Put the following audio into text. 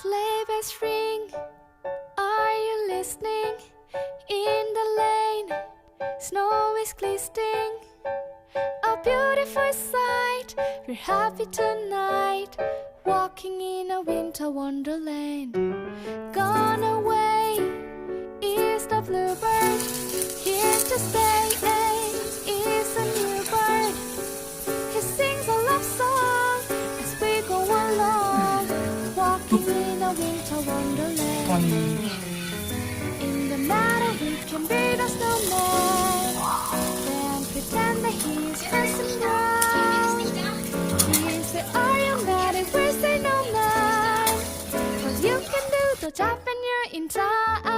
Sleigh bells ring, are you listening? In the lane, snow is glistening. A beautiful sight, we're happy tonight, walking in a winter wonderland. Gone away is the bluebird, here to stay is a new bird. He sings a love song as we go along, walking in a winter wonderland. In the meadow we can build a snowman, then pretend that he's handsome brown. He'll say, are you mad? And we'll say, no man. What you can do to tap when you're in town.